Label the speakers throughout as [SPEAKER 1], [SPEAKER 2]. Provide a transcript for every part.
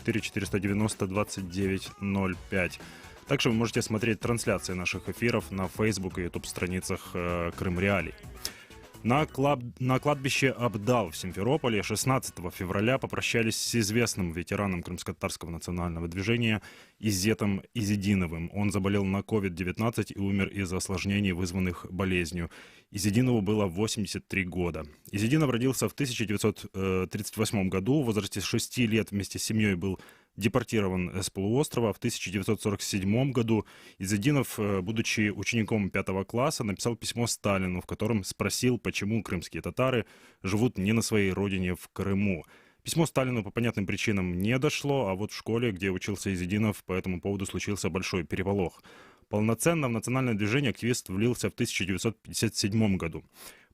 [SPEAKER 1] +4 490 29 05. Также вы можете смотреть трансляции наших эфиров на Facebook и YouTube-страницах Крым Реалий. На кладбище Абдал в Симферополе 16 февраля попрощались с известным ветераном крымско-татарского национального движения Изетом Изидиновым. Он заболел на COVID-19 и умер из-за осложнений, вызванных болезнью. Изидинову было 83 года. Изидинов родился в 1938 году. В возрасте 6 лет вместе с семьей был депортирован с полуострова. В 1947 году Изидинов, будучи учеником 5 класса, написал письмо Сталину, в котором спросил, почему крымские татары живут не на своей родине в Крыму. Письмо Сталину по понятным причинам не дошло, а вот в школе, где учился Изидинов, по этому поводу случился большой переполох. Полноценно в национальное движение активист влился в 1957 году.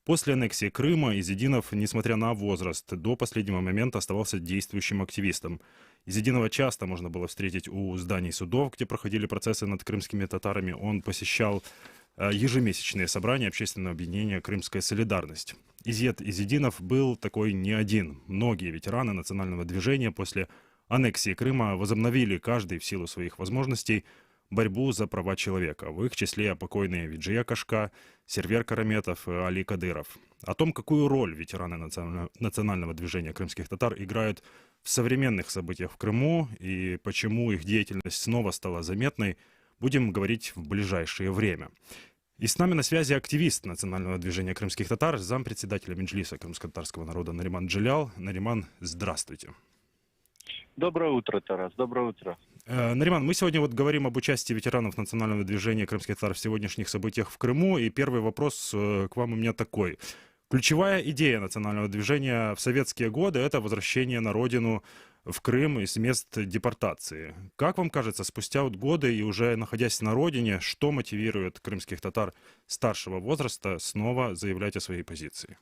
[SPEAKER 1] После аннексии Крыма Изидинов, несмотря на возраст, до последнего момента оставался действующим активистом. Изидинова часто можно было встретить у зданий судов, где проходили процессы над крымскими татарами. Он посещал ежемесячные собрания общественного объединения «Крымская солидарность». Изет Изидинов был такой не один. Многие ветераны национального движения после аннексии Крыма возобновили, каждый в силу своих возможностей, борьбу за права человека. В их числе покойные Виджия Кашка, Сервер Караметов, Али Кадыров. О том, какую роль ветераны национального движения крымских татар играют в современных событиях в Крыму и почему их деятельность снова стала заметной, будем говорить в ближайшее время. И с нами на связи активист национального движения крымских татар, зампредседателя Меджлиса крымско-татарского народа Нариман Джилял. Нариман, здравствуйте.
[SPEAKER 2] Доброе утро, Тарас. Доброе утро.
[SPEAKER 1] Нариман, мы сегодня говорим об участии ветеранов национального движения крымских татар в сегодняшних событиях в Крыму. И первый вопрос к вам у меня такой. Ключевая идея национального движения в советские годы – это возвращение на родину в Крым из мест депортации. Как вам кажется, спустя годы и уже находясь на родине, что мотивирует крымских татар старшего возраста снова заявлять о своей позиции?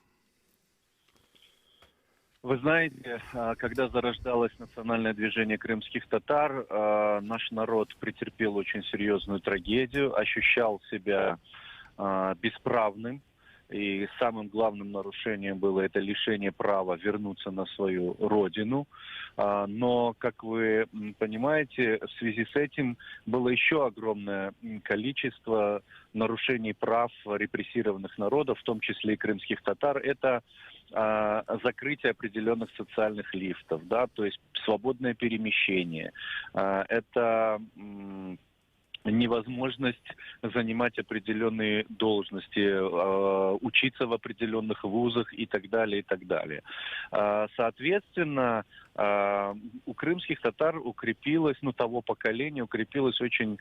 [SPEAKER 2] Вы знаете, когда зарождалось национальное движение крымских татар, наш народ претерпел очень серьезную трагедию, ощущал себя бесправным. И самым главным нарушением было это лишение права вернуться на свою родину. Но, как вы понимаете, в связи с этим было еще огромное количество нарушений прав репрессированных народов, в том числе и крымских татар. Это закрытие определенных социальных лифтов, да, то есть свободное перемещение. Это невозможность занимать определенные должности, учиться в определенных вузах и так далее, и так далее. Соответственно, у крымских татар укрепилось, того поколения, укрепилось очень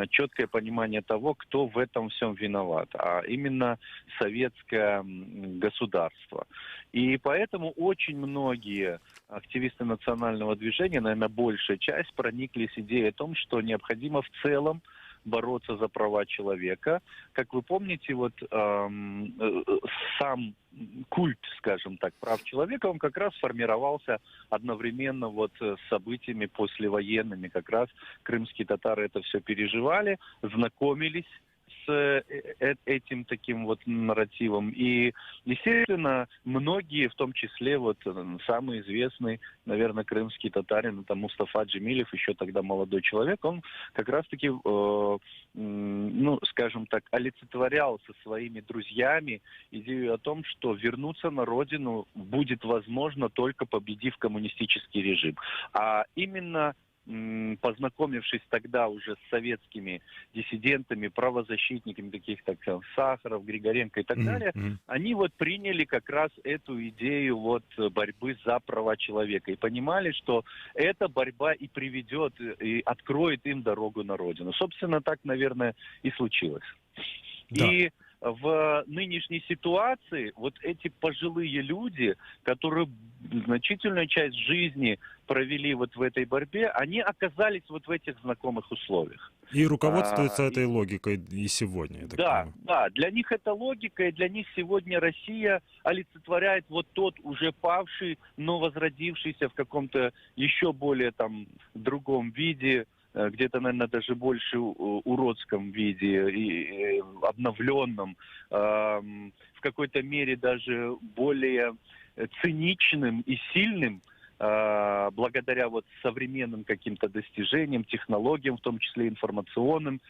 [SPEAKER 2] четкое понимание того, кто в этом всем виноват, а именно советское государство. И поэтому очень многие активисты национального движения, наверное, большая часть, прониклись идеей о том, что необходимо в целом бороться за права человека. Как вы помните, сам культ, скажем так, прав человека, он как раз формировался одновременно с событиями послевоенными. Как раз крымские татары это все переживали, знакомились с этим таким нарративом. И, естественно, многие, в том числе самый известный, наверное, крымский татарин, это Мустафа Джемилев, еще тогда молодой человек, он как раз-таки, скажем так, олицетворял со своими друзьями идею о том, что вернуться на родину будет возможно, только победив коммунистический режим. А именно познакомившись тогда уже с советскими диссидентами, правозащитниками, таких как Сахаров, Григоренко и так далее, они приняли как раз эту идею борьбы за права человека и понимали, что эта борьба и приведет, и откроет им дорогу на родину. Собственно, так, наверное, и случилось. Да. И в нынешней ситуации эти пожилые люди, которые значительную часть жизни провели в этой борьбе, они оказались в этих знакомых условиях.
[SPEAKER 1] И руководствуются этой логикой и сегодня, я так понимаю.
[SPEAKER 2] Да, для них это логика, и для них сегодня Россия олицетворяет тот уже павший, но возродившийся в каком-то еще более другом виде, где-то, наверное, даже больше уродском виде и обновленном, в какой-то мере даже более циничным и сильным, благодаря вот современным каким-то достижениям, технологиям, в том числе информационным,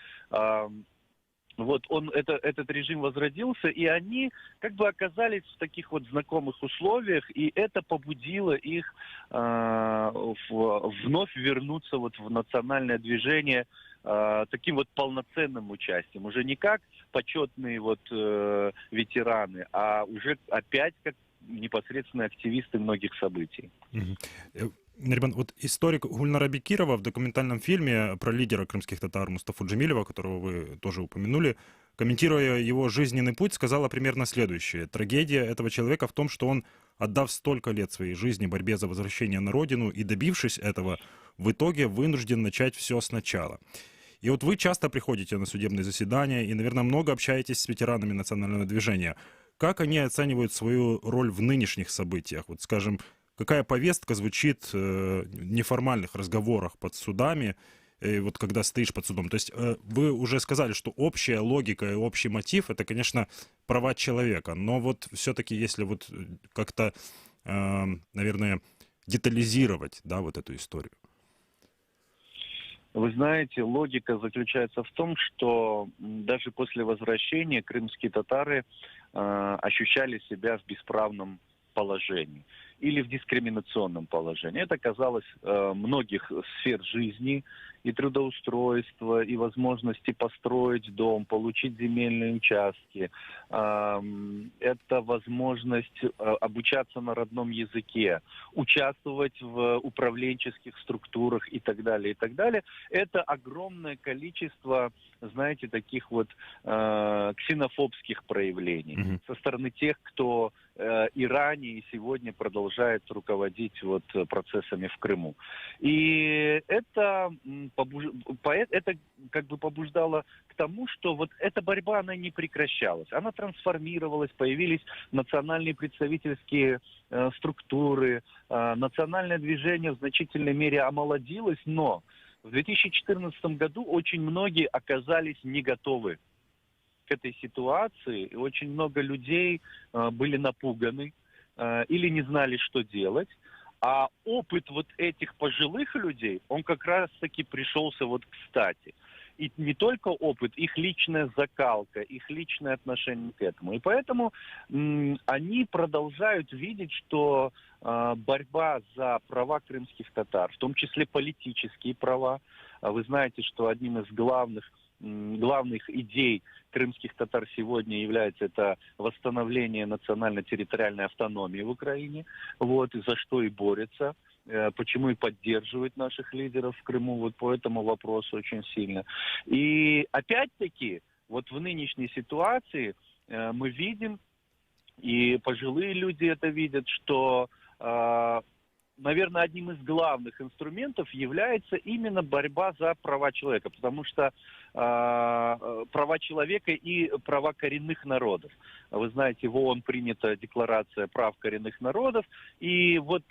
[SPEAKER 2] вот этот режим возродился, и они как бы оказались в таких вот знакомых условиях, и это побудило их вновь вернуться вот в национальное движение таким вот полноценным участием. Уже не как почетные вот ветераны, а уже опять как непосредственные активисты многих событий.
[SPEAKER 1] Нариман, вот историк Гульнара Бекирова в документальном фильме про лидера крымских татар Мустафу Джемилева, которого вы тоже упомянули, комментируя его жизненный путь, сказала примерно следующее. Трагедия этого человека в том, что он, отдав столько лет своей жизни борьбе за возвращение на родину и добившись этого, в итоге вынужден начать все сначала. И вот вы часто приходите на судебные заседания и, наверное, много общаетесь с ветеранами национального движения. Как они оценивают свою роль в нынешних событиях? Вот, скажем, какая повестка звучит в неформальных разговорах под судами, вот когда стоишь под судом? То есть вы уже сказали, что общая логика и общий мотив — это, конечно, права человека, но вот все-таки если вот как-то, наверное, детализировать, да, вот эту историю.
[SPEAKER 2] Вы знаете, логика заключается в том, что даже после возвращения крымские татары ощущали себя в бесправном положении или в дискриминационном положении. Это касалось многих сфер жизни, и трудоустройства, и возможности построить дом, получить земельные участки. Это возможность обучаться на родном языке, участвовать в управленческих структурах и так далее, и так далее. Это огромное количество, знаете, таких вот ксенофобских проявлений со стороны тех, кто и ранее, и сегодня продолжает руководить вот процессами в Крыму. И это как бы побуждало к тому, что вот эта борьба, она не прекращалась. Она трансформировалась, появились национальные представительские структуры, национальное движение в значительной мере омолодилось, но в 2014 году очень многие оказались не готовы к этой ситуации, и очень много людей были напуганы или не знали, что делать. А опыт вот этих пожилых людей, он как раз-таки пришелся вот кстати. И не только опыт, их личная закалка, их личное отношение к этому. И поэтому они продолжают видеть, что борьба за права крымских татар, в том числе политические права, вы знаете, что одним из главных идей крымских татар сегодня является это восстановление национально-территориальной автономии в Украине, вот, и за что и борются, почему и поддерживают наших лидеров в Крыму вот по этому вопросу очень сильно. И опять-таки, вот в нынешней ситуации мы видим, и пожилые люди это видят, что наверное, одним из главных инструментов является именно борьба за права человека, потому что права человека и права коренных народов. Вы знаете, в ООН принята Декларация прав коренных народов, и вот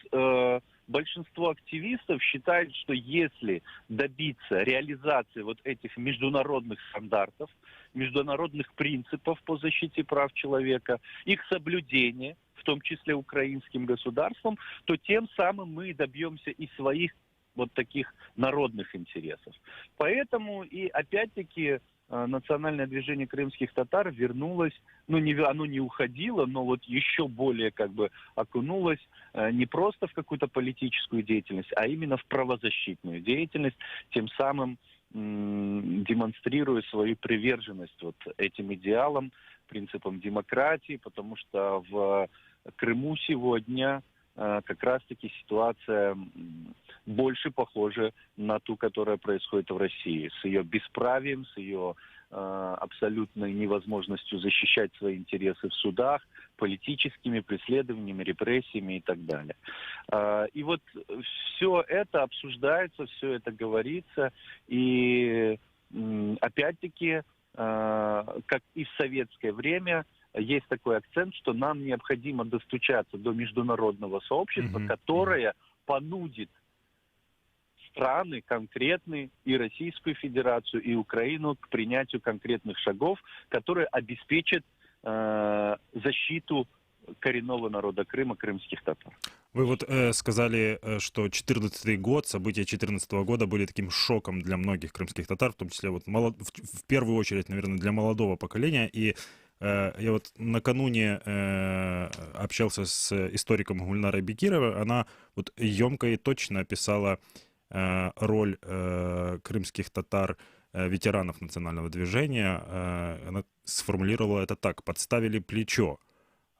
[SPEAKER 2] большинство активистов считают, что если добиться реализации вот этих международных стандартов, международных принципов по защите прав человека, их соблюдения, в том числе украинским государством, то тем самым мы добьемся и своих вот таких народных интересов. Поэтому и опять-таки национальное движение крымских татар вернулось, оно не уходило, но вот еще более как бы окунулось не просто в какую-то политическую деятельность, а именно в правозащитную деятельность, тем самым демонстрируя свою приверженность вот этим идеалам, принципам демократии, потому что в Крыму сегодня как раз-таки ситуация больше похожа на ту, которая происходит в России, с ее бесправием, с ее абсолютной невозможностью защищать свои интересы в судах, политическими преследованиями, репрессиями и так далее. И вот все это обсуждается, все это говорится, и опять-таки, как и в советское время, есть такой акцент, что нам необходимо достучаться до международного сообщества, которое понудит страны конкретные, и Российскую Федерацию, и Украину к принятию конкретных шагов, которые обеспечат защиту коренного народа Крыма, крымских татар.
[SPEAKER 1] Вы вот сказали, что 2014 год, события 2014 года были таким шоком для многих крымских татар, в том числе вот в первую очередь, наверное, для молодого поколения. И я вот накануне общался с историком Гульнарой Бекировой, она вот емко и точно описала роль крымских татар, ветеранов национального движения. Она сформулировала это так: подставили плечо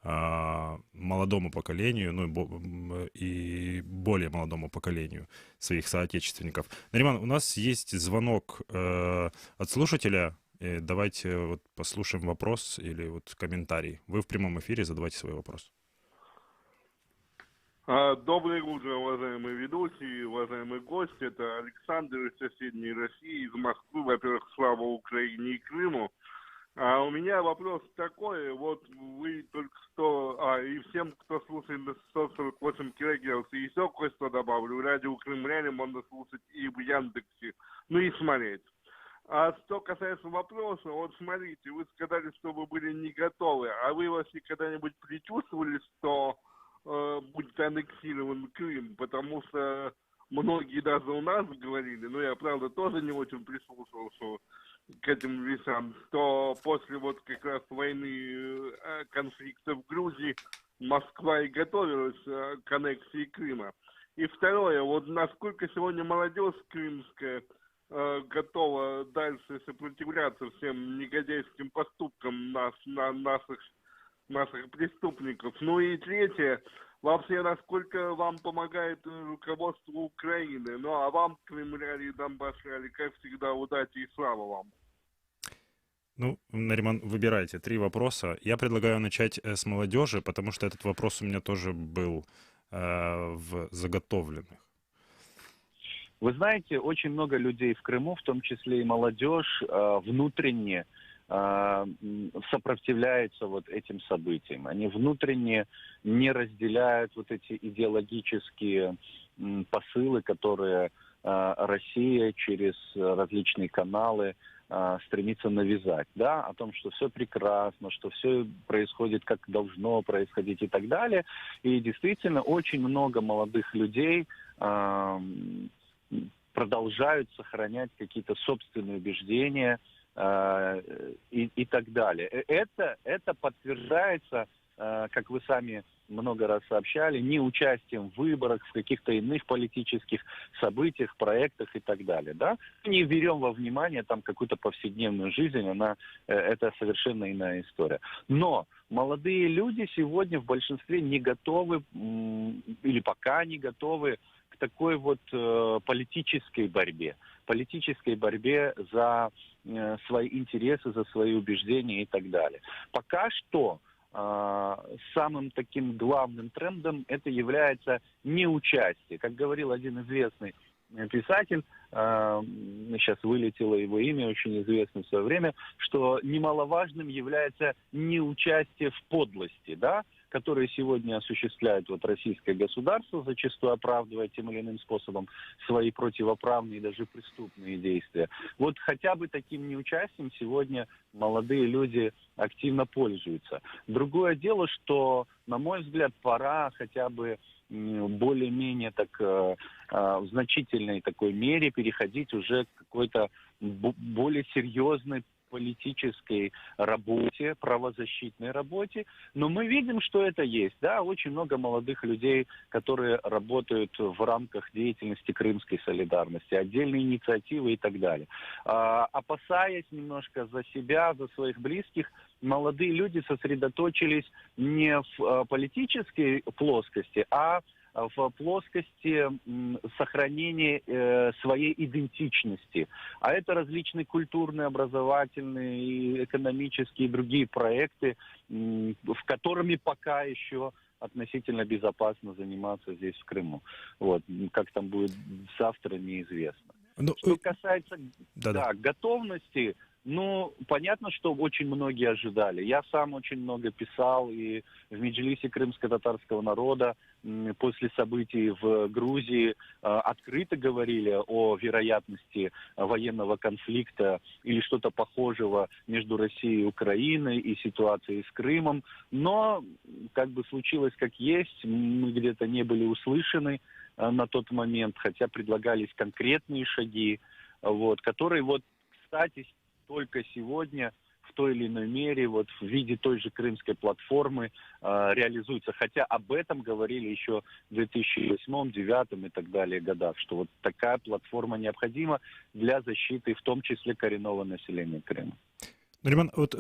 [SPEAKER 1] молодому поколению, ну и более молодому поколению своих соотечественников. Нариман, у нас есть звонок от слушателя. Давайте вот послушаем вопрос или вот комментарий. Вы в прямом эфире, задавайте свой вопрос.
[SPEAKER 3] Доброе утро, уважаемые ведущие, уважаемые гости. Это Александр из соседней России, из Москвы. Во-первых, слава Украине и Крыму. А у меня вопрос такой, вот вы только что, и всем, кто слушает на 148 кГц, и еще кое-что добавлю, радио Крым Реалии можно слушать и в Яндексе, ну и смотреть. А что касается вопроса, вот смотрите, вы сказали, что вы были не готовы, а вы вообще когда-нибудь предчувствовали, что будет аннексирован Крым, потому что многие даже у нас говорили, но я, правда, тоже не очень прислушивался к этим вещам, что после вот как раз войны, конфликта в Грузии Москва и готовилась к аннексии Крыма. И второе, вот насколько сегодня молодежь крымская готова дальше сопротивляться всем негодяйским поступкам наших преступников. Ну и третье, вообще, насколько вам помогает руководство Украины. Ну а вам, Крым Реалии, Донбасс Реалии, как всегда, удачи и слава вам.
[SPEAKER 1] Ну, Нариман, выбирайте 3 вопроса. Я предлагаю начать с молодежи, потому что этот вопрос у меня тоже был в заготовленных.
[SPEAKER 2] Вы знаете, очень много людей в Крыму, в том числе и молодежь, внутренне сопротивляются вот этим событиям. Они внутренне не разделяют вот эти идеологические посылы, которые Россия через различные каналы стремится навязать, да, о том, что все прекрасно, что все происходит как должно происходить и так далее. И действительно очень много молодых людей продолжают сохранять какие-то собственные убеждения и так далее. Это подтверждается, как вы сами много раз сообщали, не участием в выборах, в каких-то иных политических событиях, проектах и так далее. Да? Не берем во внимание там какую-то повседневную жизнь, это совершенно иная история. Но молодые люди сегодня в большинстве не готовы или пока не готовы к такой вот политической борьбе за свои интересы, за свои убеждения и так далее. Пока что самым таким главным трендом это является неучастие. Как говорил один известный писатель, сейчас вылетело его имя, очень известный в свое время, что немаловажным является неучастие в подлости, да, которые сегодня осуществляет вот российское государство, зачастую оправдывая тем или иным способом свои противоправные, даже преступные действия. Вот хотя бы таким неучастием сегодня молодые люди активно пользуются. Другое дело, что, на мой взгляд, пора хотя бы более-менее так в значительной такой мере переходить уже к какой-то более серьезной политической работе, правозащитной работе, но мы видим, что это есть. Да, очень много молодых людей, которые работают в рамках деятельности Крымской солидарности, отдельные инициативы и так далее. Опасаясь немножко за себя, за своих близких, молодые люди сосредоточились не в политической плоскости, а в плоскости сохранения своей идентичности. А это различные культурные, образовательные, и экономические и другие проекты, в которыми пока еще относительно безопасно заниматься здесь, в Крыму. Вот. Как там будет завтра, неизвестно. Что касается готовности Ну, понятно, что очень многие ожидали. Я сам очень много писал и в Меджлисе крымско-татарского народа после событий в Грузии открыто говорили о вероятности военного конфликта или что-то похожего между Россией и Украиной и ситуацией с Крымом. Но как бы случилось как есть, мы где-то не были услышаны на тот момент, хотя предлагались конкретные шаги, вот, которые вот, кстати, только сегодня в той или иной мере вот в виде той же крымской платформы реализуется. Хотя об этом говорили еще в 2008-2009 и так далее годах, что вот такая платформа необходима для защиты в том числе коренного населения Крыма.
[SPEAKER 1] Нариман, вот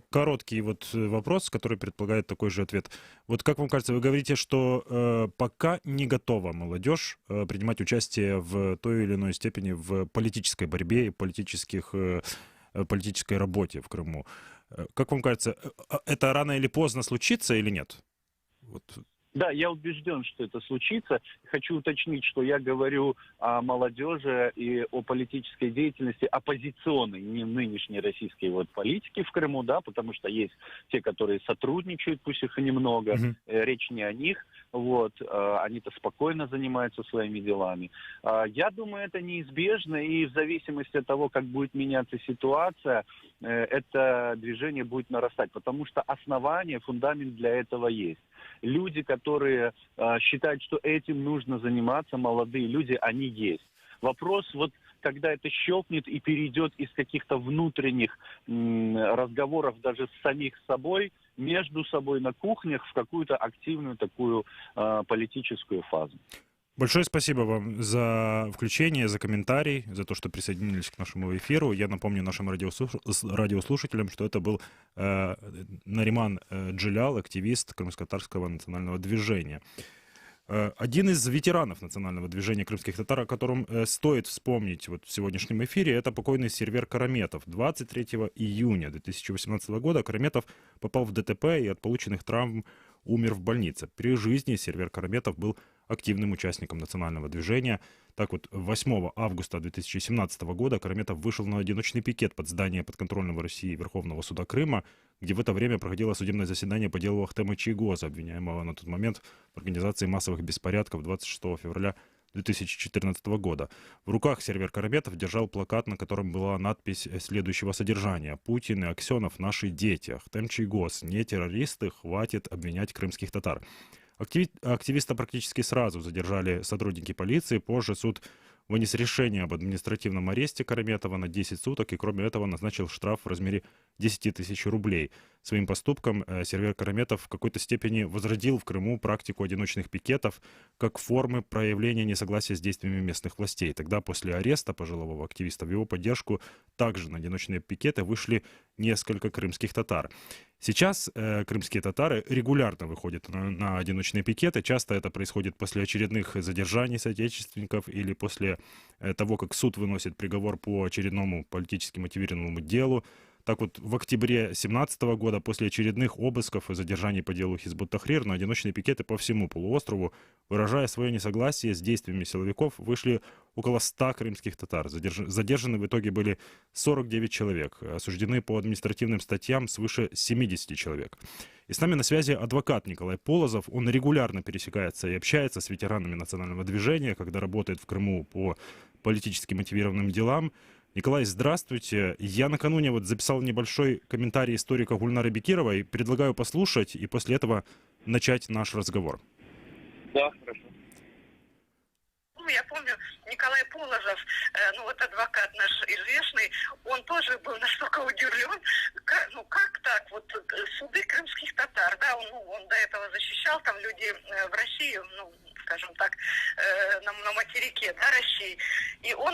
[SPEAKER 1] короткий вот вопрос, который предполагает такой же ответ. Вот как вам кажется, вы говорите, что пока не готова молодежь принимать участие в той или иной степени в политической борьбе и политической работе в Крыму. Как вам кажется, это рано или поздно случится или нет? Вот.
[SPEAKER 2] Да, я убежден, что это случится. Хочу уточнить, что я говорю о молодежи и о политической деятельности оппозиционной, не нынешней российской вот политики в Крыму, да, потому что есть те, которые сотрудничают, пусть их и немного, речь не о них, вот, они-то спокойно занимаются своими делами. Я думаю, это неизбежно, и в зависимости от того, как будет меняться ситуация, это движение будет нарастать, потому что основание, фундамент для этого есть. Люди, которые считают, что этим нужно заниматься, молодые люди, они есть. Вопрос, вот когда это щелкнет и перейдет из каких-то внутренних разговоров даже с самих собой, между собой на кухнях в какую-то активную такую политическую фазу.
[SPEAKER 1] Большое спасибо вам за включение, за комментарий, за то, что присоединились к нашему эфиру. Я напомню нашим радиослушателям, что это был Нариман Джилял, активист крымско-татарского национального движения. Один из ветеранов национального движения крымских татар, о котором стоит вспомнить вот в сегодняшнем эфире, это покойный Сервер Караметов. 23 июня 2018 года Караметов попал в ДТП и от полученных травм умер в больнице. При жизни Сервер Караметов был активным участником национального движения. Так вот, 8 августа 2017 года Караметов вышел на одиночный пикет под здание подконтрольного России Верховного суда Крыма, где в это время проходило судебное заседание по делу Ахтема Чийгоза, обвиняемого на тот момент в организации массовых беспорядков 26 февраля 2014 года. В руках Сервер Караметов держал плакат, на котором была надпись следующего содержания: «Путин и Аксенов — наши дети. Ахтем Чийгоз, не террористы, хватит обвинять крымских татар». Активиста практически сразу задержали сотрудники полиции. Позже суд вынес решение об административном аресте Караметова на 10 суток и, кроме этого, назначил штраф в размере 10 тысяч рублей. Своим поступком Сервер Караметов в какой-то степени возродил в Крыму практику одиночных пикетов как формы проявления несогласия с действиями местных властей. Тогда, после ареста пожилого активиста, в его поддержку также на одиночные пикеты вышли несколько крымских татар. Сейчас крымские татары регулярно выходят на одиночные пикеты. Часто это происходит после очередных задержаний соотечественников или после того, как суд выносит приговор по очередному политически мотивированному делу. Так вот, в октябре 2017 года после очередных обысков и задержаний по делу Хизбут-Тахрир на одиночные пикеты по всему полуострову, выражая свое несогласие с действиями силовиков, вышли около 100 крымских татар. Задержаны в итоге были 49 человек, осуждены по административным статьям свыше 70 человек. И с нами на связи адвокат Николай Полозов. Он регулярно пересекается и общается с ветеранами национального движения, когда работает в Крыму по политически мотивированным делам. Николай, здравствуйте. Я накануне вот записал небольшой комментарий историка Гульнары Бекировой. Предлагаю послушать и после этого начать наш разговор.
[SPEAKER 4] Да, хорошо. Я помню, Николай Полозов, вот адвокат наш известный, он тоже был настолько удивлен, как так, вот суды крымских татар, да, он до этого защищал там людей в России, скажем так, на материке, да, России, и он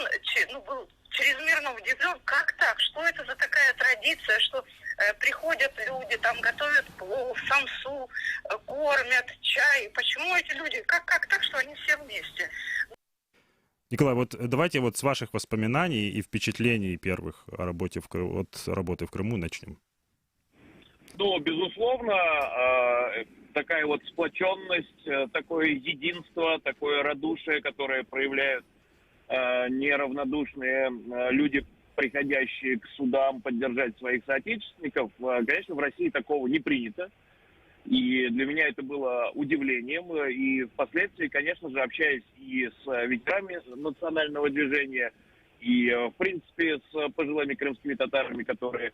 [SPEAKER 4] был чрезмерно удивлен, как так, что это за такая традиция, что приходят люди, там готовят плов, самсу, кормят, чай, почему эти люди, как так, что они все вместе?
[SPEAKER 1] Николай, вот давайте вот с ваших воспоминаний и впечатлений первых о работе от работы в Крыму начнем.
[SPEAKER 4] Безусловно, такая вот сплоченность, такое единство, такое радушие, которое проявляют неравнодушные люди,
[SPEAKER 5] приходящие к судам поддержать своих соотечественников. Конечно, в России такого не принято. И для меня это было удивлением. И впоследствии, конечно же, общаясь и с ветеранами национального движения, и, в принципе, с пожилыми крымскими татарами, которые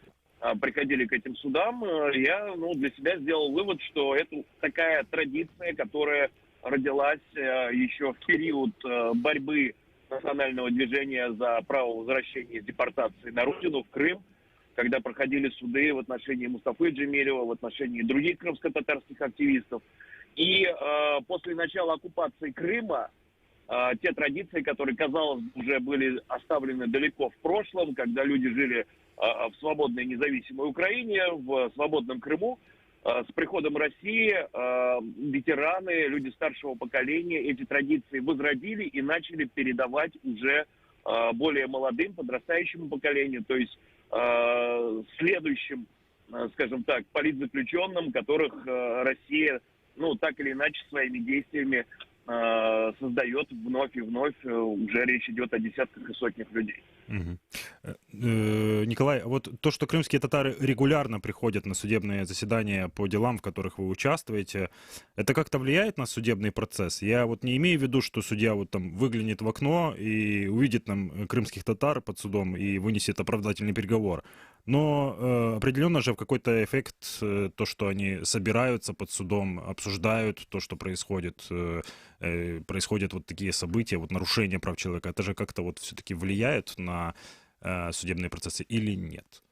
[SPEAKER 5] приходили к этим судам, я для себя сделал вывод, что это такая традиция, которая родилась еще в период борьбы национального движения за право возвращения из депортации на родину, в Крым, когда проходили суды в отношении Мустафы Джемилева, в отношении других крымско-татарских активистов. И после начала оккупации Крыма те традиции, которые, казалось, уже были оставлены далеко в прошлом, когда люди жили в свободной независимой Украине, в свободном Крыму, с приходом России ветераны, люди старшего поколения эти традиции возродили и начали передавать уже более молодым, подрастающему поколению, то есть следующим, скажем так, политзаключенным, которых Россия, так или иначе, своими действиями создает вновь и вновь. Уже речь идет о десятках и сотнях людей.
[SPEAKER 1] Николай, вот то, что крымские татары регулярно приходят на судебные заседания по делам, в которых вы участвуете, это как-то влияет на судебный процесс? Я вот не имею в виду, что судья вот там выглянет в окно и увидит там крымских татар под судом и вынесет оправдательный приговор. Но определенно же в какой-то эффект то, что они собираются под судом, обсуждают то, что происходит, происходят вот такие события, вот нарушения прав человека, это же как-то вот все-таки влияет на судебные процессы или нет?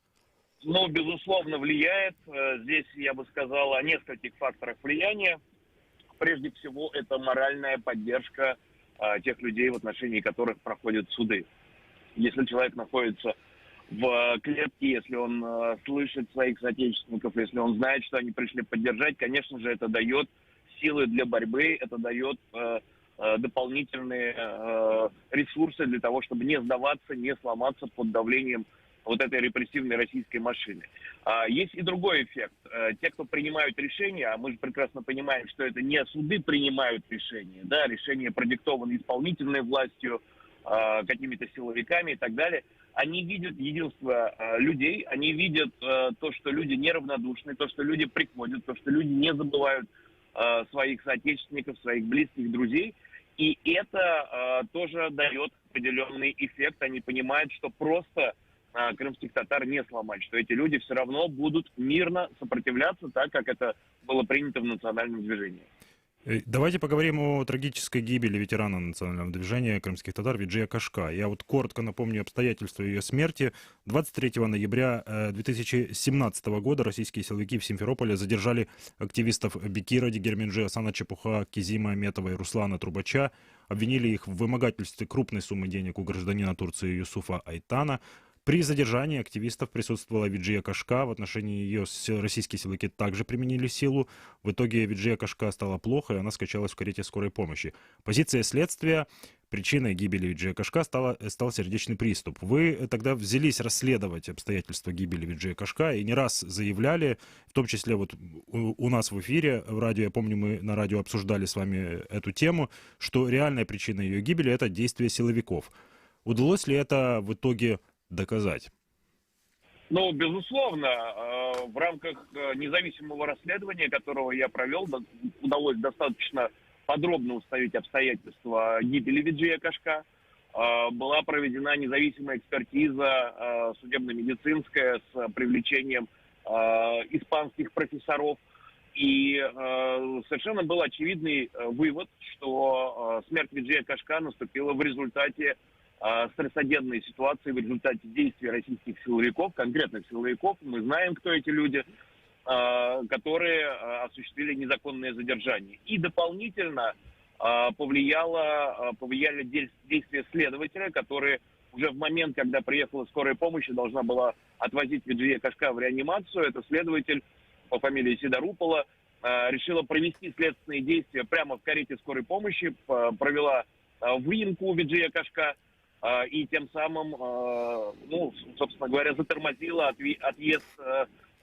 [SPEAKER 5] Безусловно, влияет. Здесь я бы сказал о нескольких факторах влияния. Прежде всего, это моральная поддержка тех людей, в отношении которых проходят суды. Если человек находится в клетке, если он слышит своих соотечественников, если он знает, что они пришли поддержать, конечно же, это дает силы для борьбы, это дает дополнительные ресурсы для того, чтобы не сдаваться, не сломаться под давлением вот этой репрессивной российской машины. Есть и другой эффект. Те, кто принимают решения, а мы же прекрасно понимаем, что это не суды принимают решения, да, решения продиктованы исполнительной властью, какими-то силовиками и так далее, они видят единство людей, они видят то, что люди неравнодушны, то, что люди приходят, то, что люди не забывают своих соотечественников, своих близких, друзей. И это тоже дает определенный эффект. Они понимают, что просто крымских татар не сломать, что эти люди все равно будут мирно сопротивляться, так как это было принято в национальном движении.
[SPEAKER 1] Давайте поговорим о трагической гибели ветерана национального движения крымских татар Виджия Кашка. Я вот коротко напомню обстоятельства ее смерти. 23 ноября 2017 года российские силовики в Симферополе задержали активистов Бекира Дигерменджи, Асана Чепуха, Кизима Аметова и Руслана Трубача. Обвинили их в вымогательстве крупной суммы денег у гражданина Турции Юсуфа Айтана. При задержании активистов присутствовала Виджия Кашка. В отношении ее российские силовики также применили силу. В итоге Виджия Кашка стало плохо, и она скачалась в карете скорой помощи. Позиция следствия: причиной гибели Виджия Кашка стал сердечный приступ. Вы тогда взялись расследовать обстоятельства гибели Виджия Кашка и не раз заявляли, в том числе вот у нас в эфире, в радио, я помню, мы на радио обсуждали с вами эту тему, что реальная причина ее гибели — это действие силовиков. Удалось ли это в итоге доказать?
[SPEAKER 5] Безусловно, в рамках независимого расследования, которого я провел, удалось достаточно подробно установить обстоятельства гибели Виджия Кашка. Была проведена независимая экспертиза судебно-медицинская с привлечением испанских профессоров. И совершенно был очевидный вывод, что смерть Виджия Кашка наступила в результате стрессогенной ситуации, в результате действий российских силовиков, конкретных силовиков. Мы знаем, кто эти люди, которые осуществили незаконное задержание. И дополнительно повлияли действия следователя, которые уже в момент, когда приехала скорая помощь и должна была отвозить Виджия Кашка в реанимацию, это следователь по фамилии Сидорупола решила провести следственные действия прямо в карете скорой помощи, провела выемку Виджия Кашка, и тем самым, собственно говоря, затормозила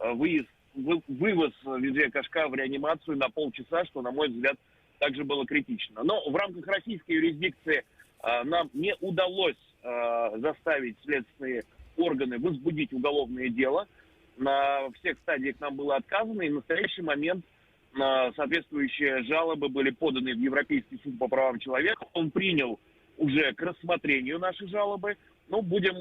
[SPEAKER 5] вывоз Виджия Кашка в реанимацию на полчаса, что, на мой взгляд, также было критично. Но в рамках российской юрисдикции нам не удалось заставить следственные органы возбудить уголовное дело. На всех стадиях нам было отказано, и в настоящий момент соответствующие жалобы были поданы в Европейский суд по правам человека. Он принял уже к рассмотрению наши жалобы. Но будем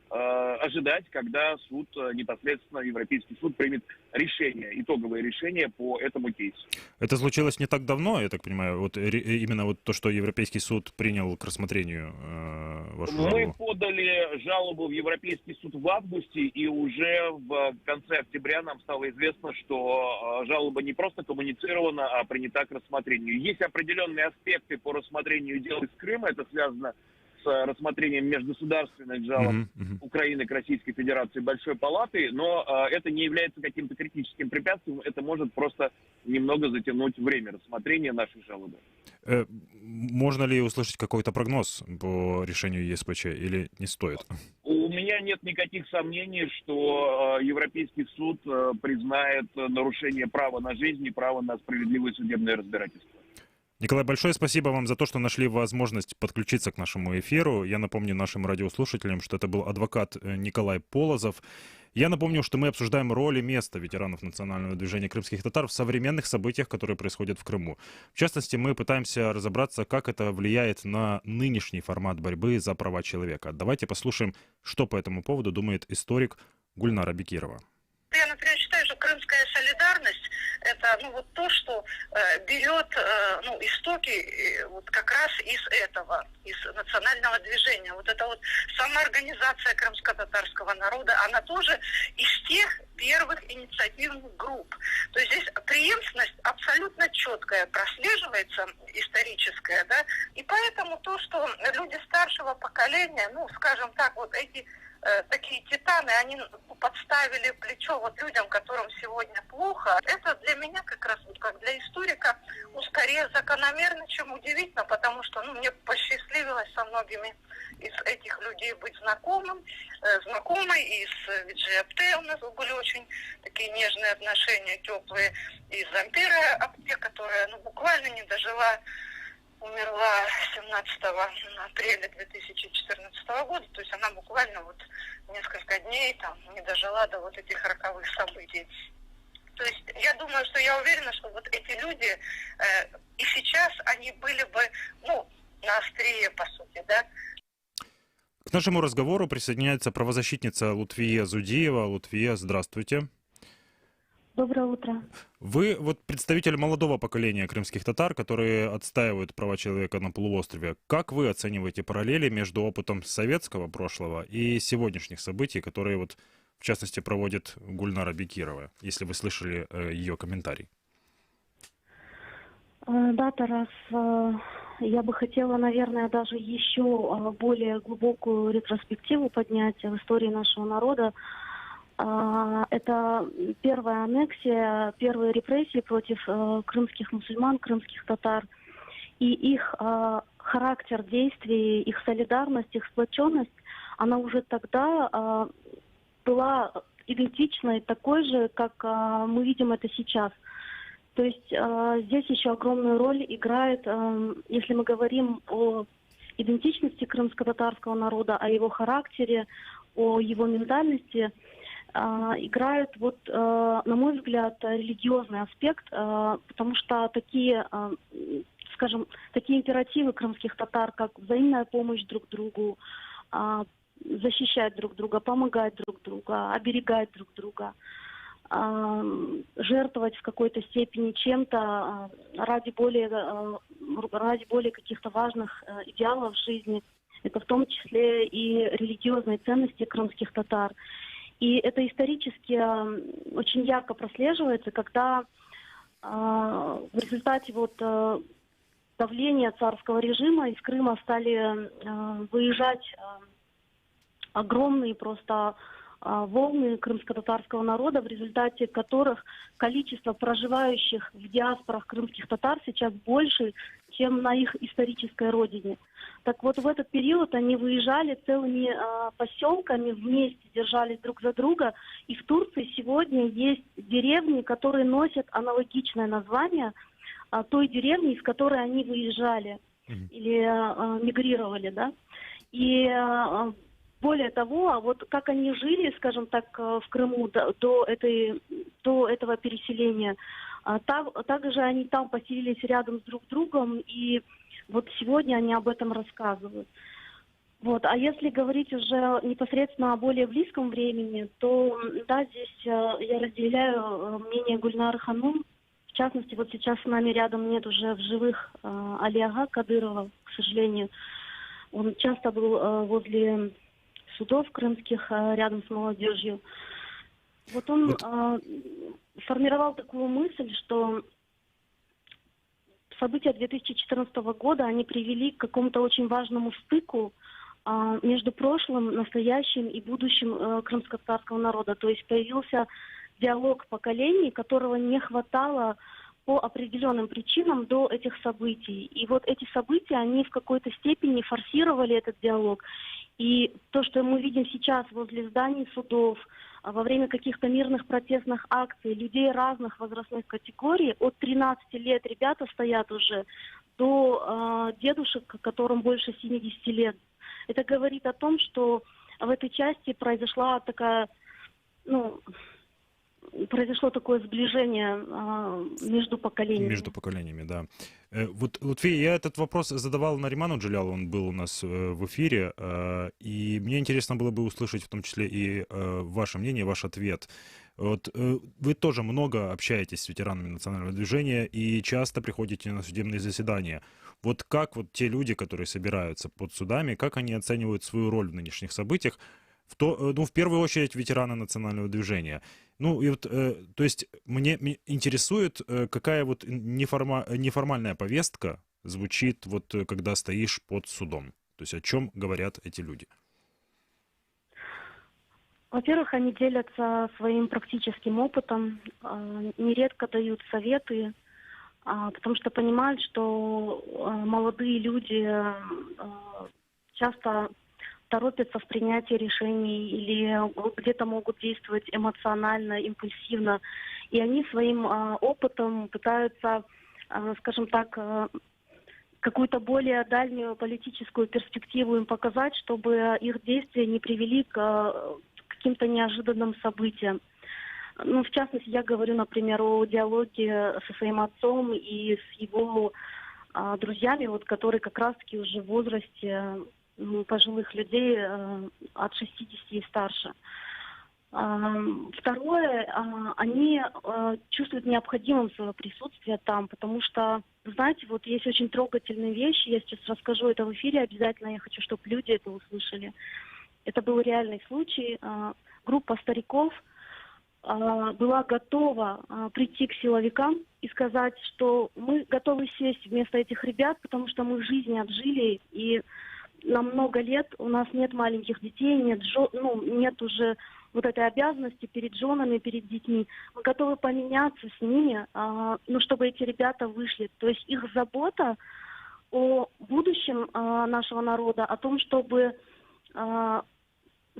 [SPEAKER 5] ожидать, когда суд, непосредственно Европейский суд, примет решение, итоговое решение по этому кейсу.
[SPEAKER 1] Это случилось не так давно, я так понимаю, вот именно вот то, что Европейский суд принял к рассмотрению вашу жалобу?
[SPEAKER 5] Мы подали жалобу в Европейский суд в августе, и уже в конце октября нам стало известно, что жалоба не просто коммуницирована, а принята к рассмотрению. Есть определенные аспекты по рассмотрению дел из Крыма, это связано с рассмотрением межгосударственных жалоб Украины к Российской Федерации Большой Палаты, но это не является каким-то критическим препятствием, это может просто немного затянуть время рассмотрения нашей жалобы.
[SPEAKER 1] Можно ли услышать какой-то прогноз по решению ЕСПЧ или не стоит?
[SPEAKER 5] У меня нет никаких сомнений, что Европейский суд признает нарушение права на жизнь и права на справедливое судебное разбирательство.
[SPEAKER 1] Николай, большое спасибо вам за то, что нашли возможность подключиться к нашему эфиру. Я напомню нашим радиослушателям, что это был адвокат Николай Полозов. Я напомню, что мы обсуждаем роль и место ветеранов национального движения крымских татар в современных событиях, которые происходят в Крыму. В частности, мы пытаемся разобраться, как это влияет на нынешний формат борьбы за права человека. Давайте послушаем, что по этому поводу думает историк Гульнара Бекирова.
[SPEAKER 4] Я, например, считаю, что крымская солидарность – это вот то, что берет истоки вот как раз из этого, из национального движения. Вот эта вот самоорганизация крымско-татарского народа, она тоже из тех первых инициативных групп. То есть здесь преемственность абсолютно четкая, прослеживается, историческая, да, и поэтому то, что люди старшего поколения, скажем так, вот эти такие титаны, они подставили плечо вот людям, которым сегодня плохо. Это для меня как раз, как для историка, скорее закономерно, чем удивительно, потому что мне посчастливилось со многими из этих людей быть знакомой, и с Виджи Апте у нас были очень такие нежные отношения, теплые, и с Зампира Апте, которая буквально не дожила, умерла 17 апреля 2014 года, то есть она буквально несколько дней не дожила до этих роковых событий. То есть я думаю, что я уверена, что эти люди и сейчас они были бы, на острие, по сути, да.
[SPEAKER 1] К нашему разговору присоединяется правозащитница Лутвия Зудиева. Лутвия, здравствуйте.
[SPEAKER 6] Доброе утро.
[SPEAKER 1] Вы представитель молодого поколения крымских татар, которые отстаивают права человека на полуострове. Как вы оцениваете параллели между опытом советского прошлого и сегодняшних событий, которые в частности проводит Гульнара Бекирова, если вы слышали ее комментарий?
[SPEAKER 6] Да, Тарас, я бы хотела, наверное, даже еще более глубокую ретроспективу поднять в истории нашего народа. Это первая аннексия, первые репрессии против крымских мусульман, крымских татар. И их характер действий, их солидарность, их сплоченность, она уже тогда была идентичной, такой же, как мы видим это сейчас. То есть здесь еще огромную роль играет, если мы говорим о идентичности крымско-татарского народа, о его характере, о его ментальности, играет, на мой взгляд, религиозный аспект, потому что такие, скажем, такие императивы крымских татар, как взаимная помощь друг другу, защищать друг друга, помогать друг другу, оберегать друг друга, жертвовать в какой-то степени чем-то ради более каких-то важных идеалов в жизни. Это в том числе и религиозные ценности крымских татар. И это исторически очень ярко прослеживается, когда в результате давления царского режима из Крыма стали выезжать огромные просто волны крымско-татарского народа, в результате которых количество проживающих в диаспорах крымских татар сейчас больше, чем на их исторической родине. Так в этот период они выезжали целыми поселками, вместе держались друг за друга. И в Турции сегодня есть деревни, которые носят аналогичное название той деревни, из которой они выезжали или мигрировали, да. И более того, а вот как они жили, скажем так, в Крыму до этого переселения, также они там поселились рядом с друг другом, и вот сегодня они об этом рассказывают. Вот. А если говорить уже непосредственно о более близком времени, то да, здесь я разделяю мнение Гульнары Ханум. В частности, вот сейчас с нами рядом нет уже в живых Алиага Кадырова, к сожалению. Он часто был возле судов крымских, рядом с молодежью. Вот он сформировал такую мысль, что события 2014 года, они привели к какому-то очень важному стыку между прошлым, настоящим и будущим крымско-татарского народа. То есть появился диалог поколений, которого не хватало по определенным причинам до этих событий. И вот эти события, они в какой-то степени форсировали этот диалог. И то, что мы видим сейчас возле зданий судов, во время каких-то мирных протестных акций, людей разных возрастных категорий, от 13 лет ребята стоят уже, до дедушек, которым больше 70 лет. Это говорит о том, что в этой части произошло такое сближение между поколениями.
[SPEAKER 1] Между поколениями, да. Вот, Лутфия, я этот вопрос задавал Нариману Джалялу, он был у нас в эфире, и мне интересно было бы услышать в том числе и ваше мнение, ваш ответ. Вот, вы тоже много общаетесь с ветеранами национального движения и часто приходите на судебные заседания. Вот как вот те люди, которые собираются под судами, как они оценивают свою роль в нынешних событиях, в первую очередь ветераны национального движения. Ну, и вот, то есть, мне интересует, какая вот неформальная повестка звучит, вот, когда стоишь под судом. То есть, о чем говорят эти люди?
[SPEAKER 6] Во-первых, они делятся своим практическим опытом, нередко дают советы, потому что понимают, что молодые люди часто торопятся в принятии решений или где-то могут действовать эмоционально, импульсивно. И они своим опытом пытаются, скажем так, какую-то более дальнюю политическую перспективу им показать, чтобы их действия не привели к каким-то неожиданным событиям. Ну, в частности, я говорю, например, о диалоге со своим отцом и с его друзьями, вот, которые как раз-таки уже в возрасте пожилых людей от 60 и старше. Второе, они чувствуют необходимым свое присутствие там, потому что, знаете, вот есть очень трогательные вещи, я сейчас расскажу это в эфире обязательно, я хочу, чтобы люди это услышали. Это был реальный случай. Группа стариков была готова прийти к силовикам и сказать, что мы готовы сесть вместо этих ребят, потому что мы жизни отжили, и на много лет у нас нет маленьких детей, нет уже вот этой обязанности перед женами, перед детьми. Мы готовы поменяться с ними, чтобы эти ребята вышли. То есть их забота о будущем нашего народа, о том, чтобы,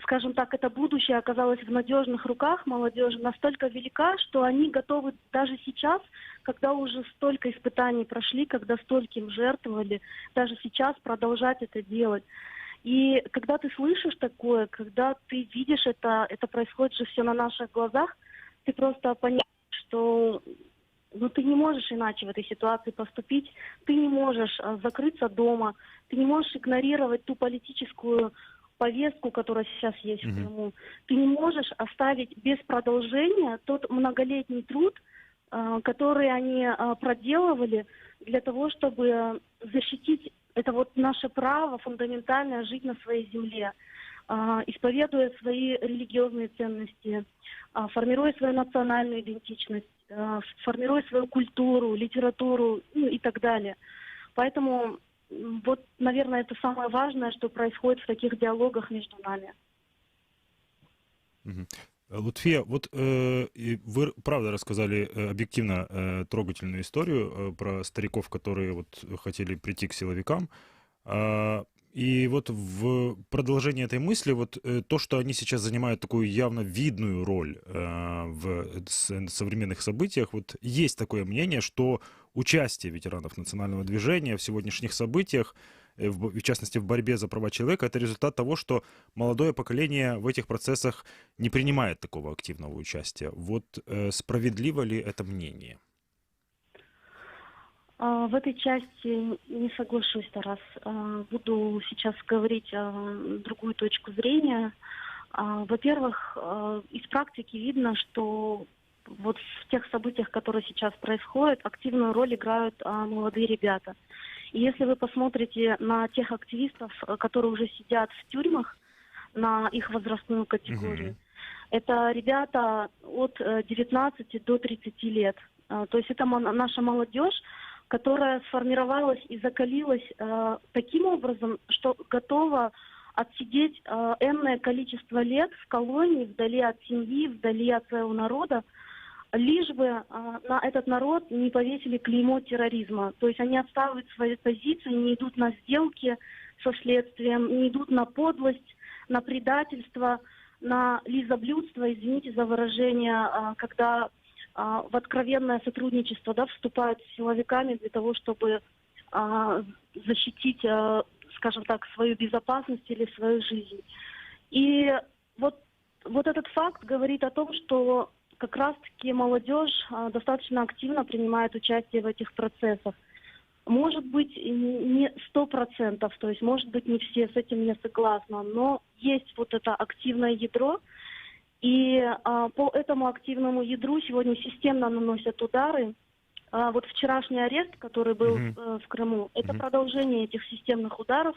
[SPEAKER 6] скажем так, это будущее оказалось в надежных руках молодежи, настолько велика, что они готовы даже сейчас, когда уже столько испытаний прошли, когда стольким жертвовали, даже сейчас продолжать это делать. И когда ты слышишь такое, когда ты видишь это происходит же все на наших глазах, ты просто понимаешь, что ты не можешь иначе в этой ситуации поступить, ты не можешь закрыться дома, ты не можешь игнорировать ту политическую повестку, которая сейчас есть в Крыму. Ты не можешь оставить без продолжения тот многолетний труд, который они проделывали для того, чтобы защитить это вот наше право фундаментальное жить на своей земле, исповедуя свои религиозные ценности, формируя свою национальную идентичность, формируя свою культуру, литературу, и так далее. Поэтому вот, наверное, это самое важное, что происходит в таких диалогах между нами.
[SPEAKER 1] Лутфия, вот вы правда рассказали объективно трогательную историю про стариков, которые вот хотели прийти к силовикам. И вот в продолжение этой мысли, вот то, что они сейчас занимают такую явно видную роль в современных событиях, вот есть такое мнение, что участие ветеранов национального движения в сегодняшних событиях в частности в борьбе за права человека, это результат того, что молодое поколение в этих процессах не принимает такого активного участия. Вот справедливо ли это мнение?
[SPEAKER 6] В этой части не соглашусь, Тарас. Буду сейчас говорить другую точку зрения. Во-первых, из практики видно, что вот в тех событиях, которые сейчас происходят, активную роль играют молодые ребята. И если вы посмотрите на тех активистов, которые уже сидят в тюрьмах, на их возрастную категорию, это ребята от 19 до 30 лет. То есть это наша молодежь, которая сформировалась и закалилась таким образом, что готова отсидеть энное количество лет в колонии, вдали от семьи, вдали от своего народа, лишь бы на этот народ не повесили клеймо терроризма. То есть они отстаивают свои позиции, не идут на сделки со следствием, не идут на подлость, на предательство, на лизоблюдство, извините за выражение, когда в откровенное сотрудничество, да, вступают с силовиками для того, чтобы защитить, скажем так, свою безопасность или свою жизнь. И вот этот факт говорит о том, что как раз-таки молодежь достаточно активно принимает участие в этих процессах. Может быть, не 100%, то есть, может быть, не все с этим не согласны, но есть вот это активное ядро, и по этому активному ядру сегодня системно наносят удары. Вот вчерашний арест, который был в Крыму, это продолжение этих системных ударов.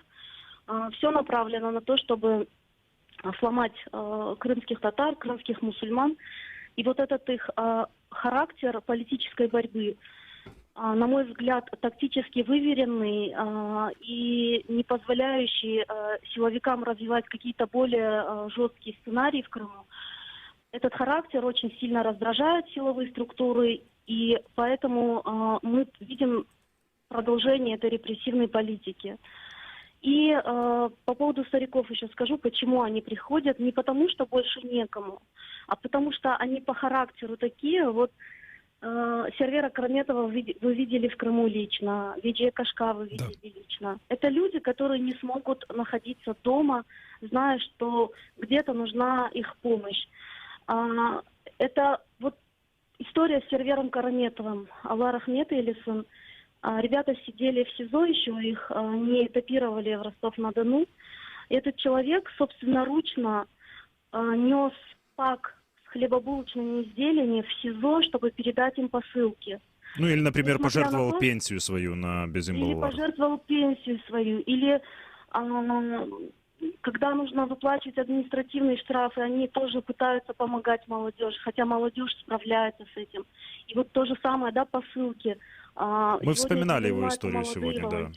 [SPEAKER 6] Все направлено на то, чтобы сломать крымских татар, крымских мусульман. И вот этот их характер политической борьбы, на мой взгляд, тактически выверенный и не позволяющий силовикам развивать какие-то более жесткие сценарии в Крыму. Этот характер очень сильно раздражает силовые структуры, и поэтому мы видим продолжение этой репрессивной политики. И по поводу стариков еще скажу, почему они приходят. Не потому, что больше некому, а потому что они по характеру такие. Вот Сервера Караметова вы видели в Крыму лично, Виджея Кашка вы видели лично. Это люди, которые не смогут находиться дома, зная, что где-то нужна их помощь. Это вот история с Сервером Караметовым. Аллах рахмет Элисон. Ребята сидели в СИЗО еще, их не этапировали в Ростов-на-Дону. Этот человек собственноручно нес пак с хлебобулочными изделиями в СИЗО, чтобы передать им посылки.
[SPEAKER 1] Ну или, например, пожертвовал пенсию свою на Безимбулвар.
[SPEAKER 6] Или пожертвовал пенсию свою, или когда нужно выплачивать административные штрафы, они тоже пытаются помогать молодежи, хотя молодежь справляется с этим. И вот то же самое, да, посылки.
[SPEAKER 1] Мы вспоминали его историю сегодня, да.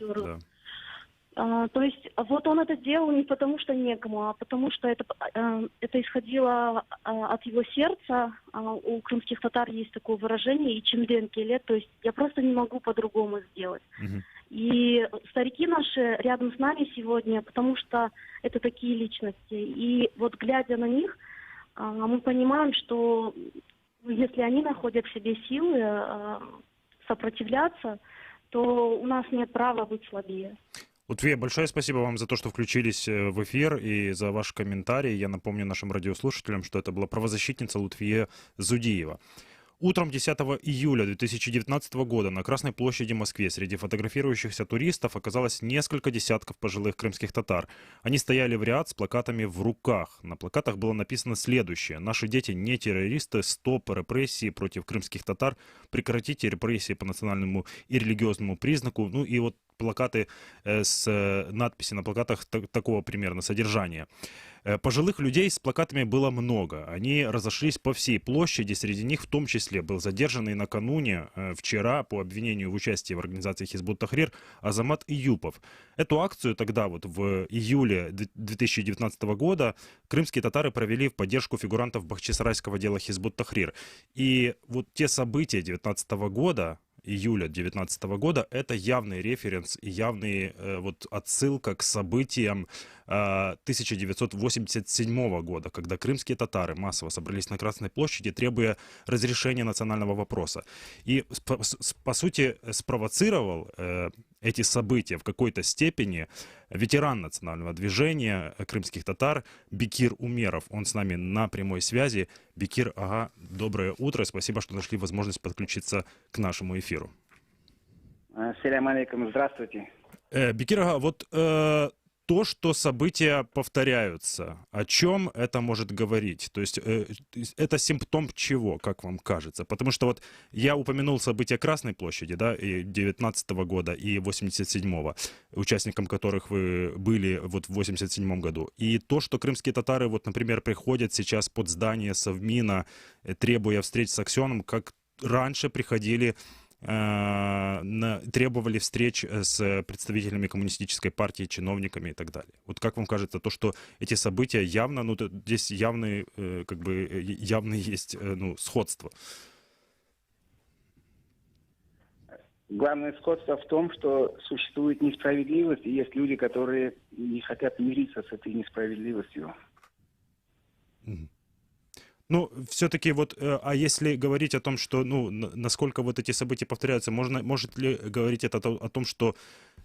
[SPEAKER 6] То есть вот он это делал не потому, что некому, а потому что это исходило от его сердца. У крымских татар есть такое выражение, и чемден келет, то есть я просто не могу по-другому сделать. И старики наши рядом с нами сегодня, потому что это такие личности. И вот глядя на них, мы понимаем, что если они находят в себе силы сопротивляться, то у нас нет права быть слабее.
[SPEAKER 1] Лутфия, большое спасибо вам за то, что включились в эфир и за ваш комментарий. Я напомню нашим радиослушателям, что это была правозащитница Лутфия Зудиева. Утром 10 июля 2019 года на Красной площади в Москве среди фотографирующихся туристов оказалось несколько десятков пожилых крымских татар. Они стояли в ряд с плакатами в руках. На плакатах было написано следующее: «Наши дети не террористы, стоп репрессии против крымских татар, прекратите репрессии по национальному и религиозному признаку». Ну и вот плакаты с надписи на плакатах такого примерно содержания. Пожилых людей с плакатами было много. Они разошлись по всей площади. Среди них в том числе был задержанный накануне, вчера, по обвинению в участии в организации Хизбут Тахрир Азамат Июпов. Эту акцию тогда, вот в июле 2019 года, крымские татары провели в поддержку фигурантов бахчисарайского дела Хизбут Тахрир. И вот те события 2019 года, июля 2019 года, это явный референс и явный вот отсылка к событиям 1987 года, когда крымские татары массово собрались на Красной площади, требуя разрешения национального вопроса. И, по сути, спровоцировал эти события в какой-то степени ветеран национального движения крымских татар Бекир Умеров. Он с нами на прямой связи. Бекир, ага, доброе утро. Спасибо, что нашли возможность подключиться к нашему эфиру.
[SPEAKER 7] Ассаляму алейкум, здравствуйте.
[SPEAKER 1] Бекир, ага, вот то, что события повторяются, о чем это может говорить? То есть это симптом чего, как вам кажется? Потому что вот я упомянул события Красной площади, да, и 19-го года, и 87-го, участником которых вы были вот в 87-м году. И то, что крымские татары, вот, например, приходят сейчас под здание Совмина, требуя встреч с Аксеном, как раньше приходили, требовали встреч с представителями коммунистической партии, чиновниками и так далее. Вот как вам кажется, то, что эти события явно, ну, здесь явные, как бы, явно есть, ну, сходство?
[SPEAKER 7] Главное сходство в том, что существует несправедливость, и есть люди, которые не хотят мириться с этой несправедливостью.
[SPEAKER 1] Ну, все-таки вот, а если говорить о том, что, ну, насколько вот эти события повторяются, может ли говорить это о том, что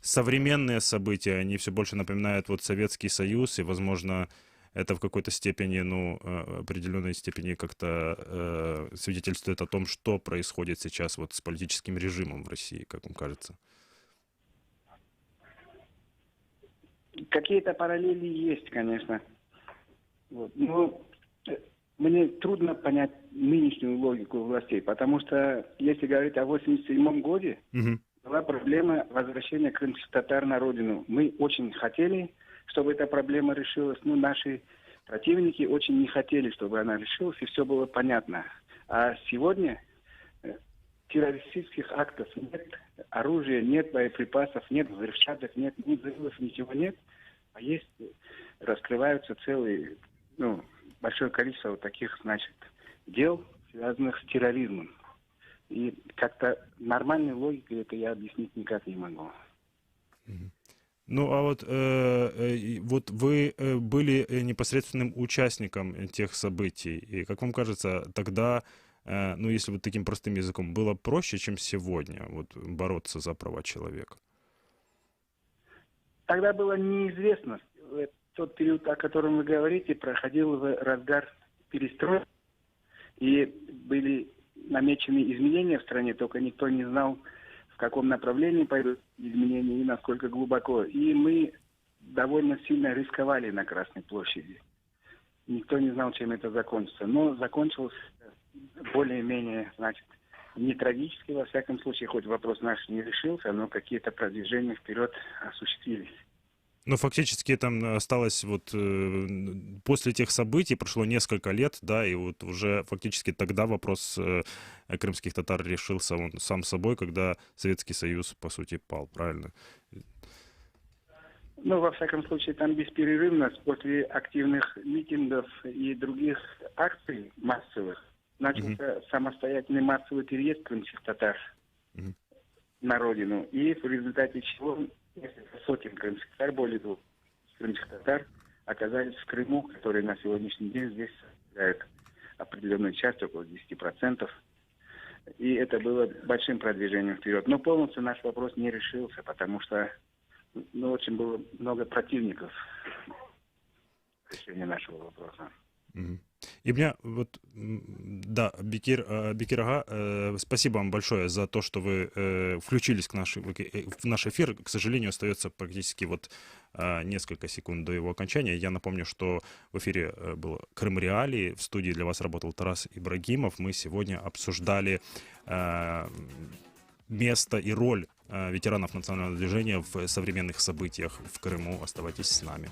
[SPEAKER 1] современные события, они все больше напоминают вот Советский Союз, и, возможно, это в какой-то степени, ну, определенной степени как-то свидетельствует о том, что происходит сейчас вот с политическим режимом в России, как вам кажется?
[SPEAKER 7] Какие-то параллели есть, конечно. Вот. Но мне трудно понять нынешнюю логику властей, потому что, если говорить о 1987 году, была проблема возвращения крымских татар на родину. Мы очень хотели, чтобы эта проблема решилась, но наши противники очень не хотели, чтобы она решилась, и все было понятно. А сегодня террористических актов нет, оружия нет, боеприпасов нет, взрывчаток нет, ни взрывов, ничего нет, а есть, раскрываются целые, ну, большое количество вот таких, значит, дел, связанных с терроризмом. И как-то нормальной логикой это я объяснить никак не могу.
[SPEAKER 1] Ну, а вот, вот вы были непосредственным участником тех событий. И, как вам кажется, тогда, ну, если вот таким простым языком, было проще, чем сегодня, вот, бороться за права человека?
[SPEAKER 7] Тогда была неизвестность. Тот период, о котором вы говорите, проходил в разгар перестройки, и были намечены изменения в стране, только никто не знал, в каком направлении пойдут изменения и насколько глубоко. И мы довольно сильно рисковали на Красной площади. Никто не знал, чем это закончится. Но закончилось более-менее, значит, не трагически, во всяком случае, хоть вопрос наш не решился, но какие-то продвижения вперед осуществились.
[SPEAKER 1] Но фактически там осталось вот после тех событий прошло несколько лет, да, и вот уже фактически тогда вопрос крымских татар решился он сам собой, когда Советский Союз, по сути, пал, правильно?
[SPEAKER 7] Ну, во всяком случае, там бесперерывно, после активных митингов и других акций массовых, начался самостоятельный массовый переезд крымских татар на родину, и в результате чего несколько сотен крымских татар, более 2 крымских татар оказались в Крыму, которые на сегодняшний день здесь составляют определенную часть, около 10%. И это было большим продвижением вперед. Но полностью наш вопрос не решился, потому что, ну, очень было много противников решения нашего вопроса.
[SPEAKER 1] И меня вот, да, Бекир ага, спасибо вам большое за то, что вы включились в наш эфир. К сожалению, остается практически вот несколько секунд до его окончания. Я напомню, что в эфире был Крым Реалии, в студии для вас работал Тарас Ибрагимов. Мы сегодня обсуждали место и роль ветеранов национального движения в современных событиях в Крыму. Оставайтесь с нами.